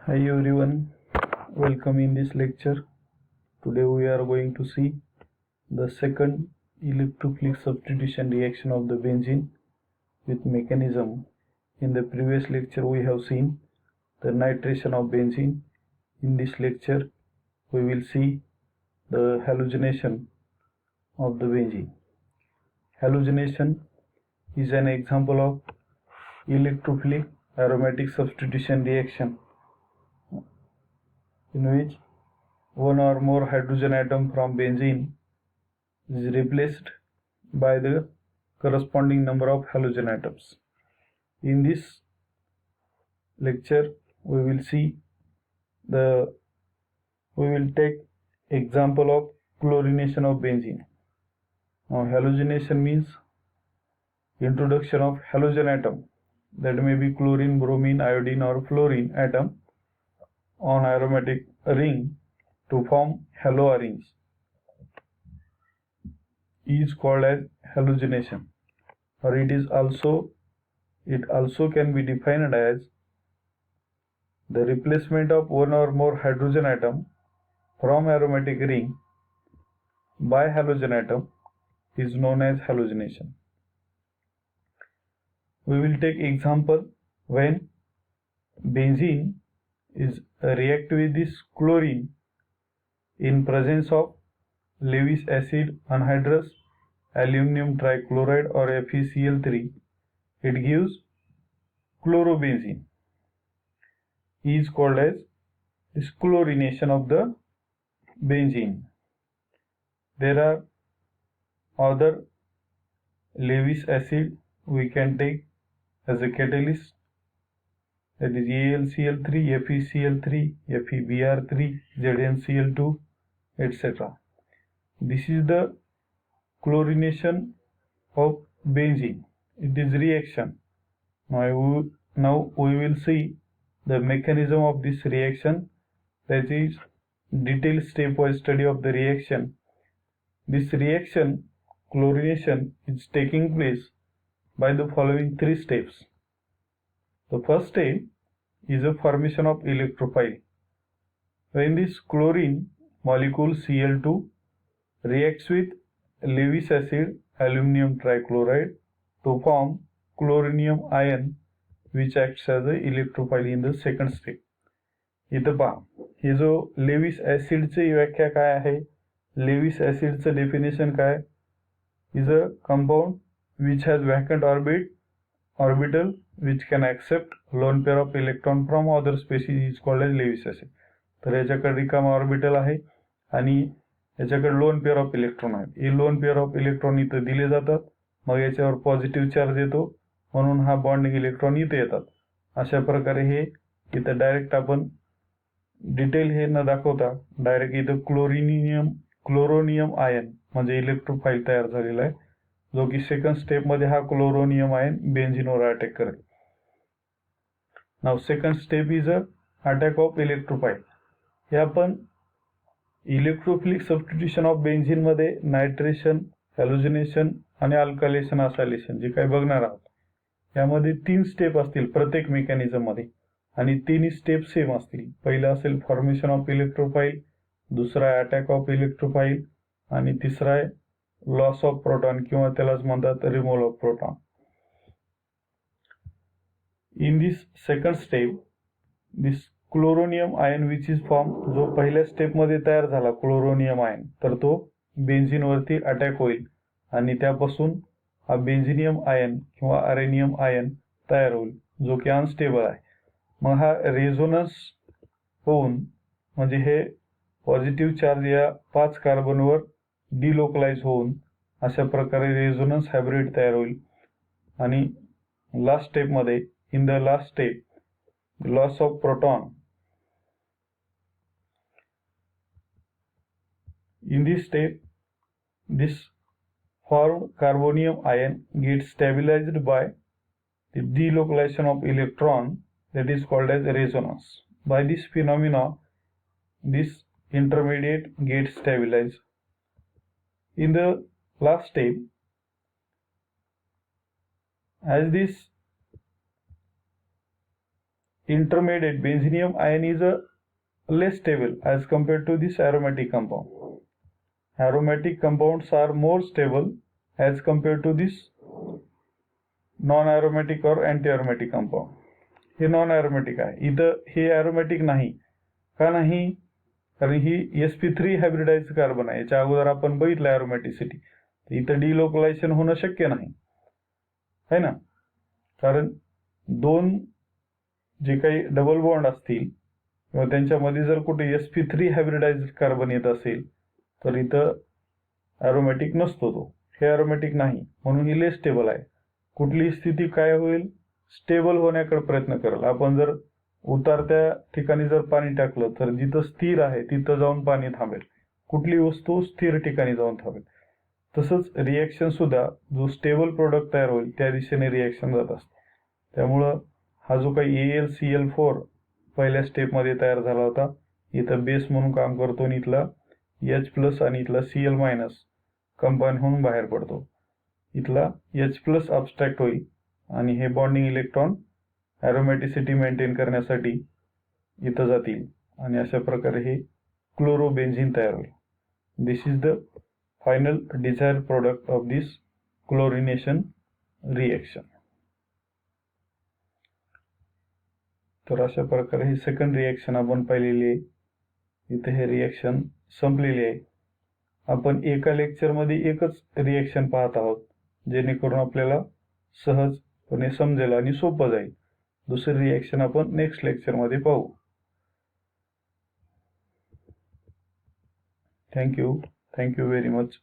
Hi everyone, welcome in this lecture. Today we are going to see the second electrophilic substitution reaction of the benzene with mechanism. In the previous lecture we have seen the nitration of benzene. In this lecture we will see the halogenation of the benzene. Halogenation is an example of electrophilic aromatic substitution reaction in which one or more hydrogen atom from benzene is replaced by the corresponding number of halogen atoms. In this lecture we will take example of chlorination of benzene. Now halogenation means introduction of halogen atom, that may be chlorine, bromine, iodine or fluorine atom on aromatic ring to form halo rings is called as halogenation, or it also can be defined as the replacement of one or more hydrogen atom from aromatic ring by halogen atom is known as halogenation. We will take example when benzene is react with this chlorine in presence of Lewis acid anhydrous aluminum trichloride or FeCl3, it gives chlorobenzene, is called as chlorination of the benzene. There are other Lewis acid we can take as a catalyst, that is AlCl3, FeCl3, FeBr3, ZnCl2, etc. This is the chlorination of benzene. It is reaction. Now we will see the mechanism of this reaction, that is detailed stepwise study of the reaction. This reaction, chlorination, is taking place by the following three steps. The first step is a formation of electrophile. When this chlorine molecule Cl2 reacts with Lewis acid aluminum trichloride to form chlorinium ion, which acts as a electrophile in the second step. इथं पहा, हे जो Lewis ऍसिडची व्याख्या काय आहे, Lewis ऍसिडचं definition काय, is a compound which has vacant orbital which can accept lone pair of electron from other species is called as Lewis acid. तर याच्याकडे रिकामा ऑर्बिटल आहे आणि याच्याकडे लोन पेअर ऑफ इलेक्ट्रॉन आहेत. हे लोन पेअर ऑफ इलेक्ट्रॉन इथं दिले जातात, मग याच्यावर पॉझिटिव्ह चार्ज येतो, म्हणून हा बॉन्डिंग इलेक्ट्रॉन इथे येतात. अशा प्रकारे हे इथं डायरेक्ट आपण डिटेल हे न दाखवता डायरेक्ट इथं क्लोरोनियम आयन म्हणजे इलेक्ट्रोफाईल तयार झालेला आहे, जो की सेकंड स्टेप मध्ये हा क्लोरोनियम आयन बेन्झीनवर अटॅक करेल. नाव second step is a attack of electrophile. हे आपण इलेक्ट्रोफिलिक सबस्टिट्यूशन ऑफ बेन्झीन मध्ये नायट्रेशन, हॅलोजिनेशन आणि अल्कालेशन असायलेशन जे काही बघणार आहोत, यामध्ये 3 स्टेप असतील प्रत्येक मेकॅनिझम मध्ये आणि तिन्ही स्टेप सेम असतील. पहिला असेल फॉर्मेशन ऑफ इलेक्ट्रोफाईल, दुसरा आहे अटॅक ऑफ इलेक्ट्रोफाईल आणि तिसरा आहे लॉस ऑफ प्रोटॉन किंवा त्यालाच म्हणतात removal of proton. In this second step this chloronium ion which is form, जो पहिल्या स्टेप मध्ये तयार झाला क्लोरोनियम आयन, तर तो बेन्झीन वरती अटॅक होईल आणि त्यापासून हा बेन्झिनियम आयन किंवा अरेनियम आयन तयार होईल, जो की अनस्टेबल आहे. मग हा रेझोनन्स होऊन, म्हणजे हे पॉझिटिव्ह चार्ज या 5 कार्बनवर डिलोकलाइज होऊन अशा प्रकारे रेझोनन्स हायब्रिड तयार होईल आणि लास्ट स्टेप मध्ये, in the last step loss of proton. In this step, this formed carbonium ion gets stabilized by the delocalization of electron, that is called as resonance. By this phenomena, this intermediate gets stabilized. In the last step, as this intermediate benzenium ion is less stable as compared to this aromatic compound. Aromatic compounds are more stable as compared to this non-aromatic or anti-aromatic compound. हे non aromatic आहे, इथं हे aromatic नाही. का नाही? कारण ही sp3 hybridise carbon आहे. याच्या अगोदर आपण बघितलं aromaticity. इथं डिलोकलायझेशन होणं शक्य नाही, है ना. कारण दोन जे काही डबल बॉन्ड असतील किंवा त्यांच्यामध्ये जर कुठे sp3 हायब्रिडाइज कार्बन येत असेल तर इथं aromatic नसतो तो. हे aromatic नाही, म्हणून ही लेस स्टेबल आहे. कुठली स्थिती काय होईल? स्टेबल होण्याकडे प्रयत्न करेल. आपण जर उतारत्या ठिकाणी जर पाणी टाकलं तर जिथं स्थिर आहे तिथं जाऊन पाणी थांबेल. कुठली वस्तू स्थिर ठिकाणी जाऊन थांबेल. तसंच रिएक्शन सुद्धा जो स्टेबल प्रोडक्ट तयार होईल त्या दिशेने रिएक्शन जात असते. त्यामुळं हा जो काही AlCl4 पहिल्या स्टेपमध्ये तयार झाला होता, इथं बेस म्हणून काम करतो आणि इथला H+ आणि इथला Cl- कंबाईन होऊन बाहेर पडतो. इथला H+ अबस्ट्रॅक्ट होईल आणि हे बॉन्डिंग इलेक्ट्रॉन ॲरोमॅटिसिटी मेंटेन करण्यासाठी इथं जातील आणि अशा प्रकारे हे क्लोरोबेन्झीन तयार होईल. This is the final desired product of this chlorination reaction. तर अशा प्रकारे ही सेकंड रिएक्शन आपण पाहिलेली आहे. इथे हे रिएक्शन संपलेली आहे. आपण एका लेक्चरमध्ये एकच रिएक्शन पाहत आहोत, जेणेकरून आपल्याला सहजपणे समजेल आणि सोपं जाईल. दुसरी रिएक्शन आपण नेक्स्ट लेक्चरमध्ये पाहू. Thank you very much.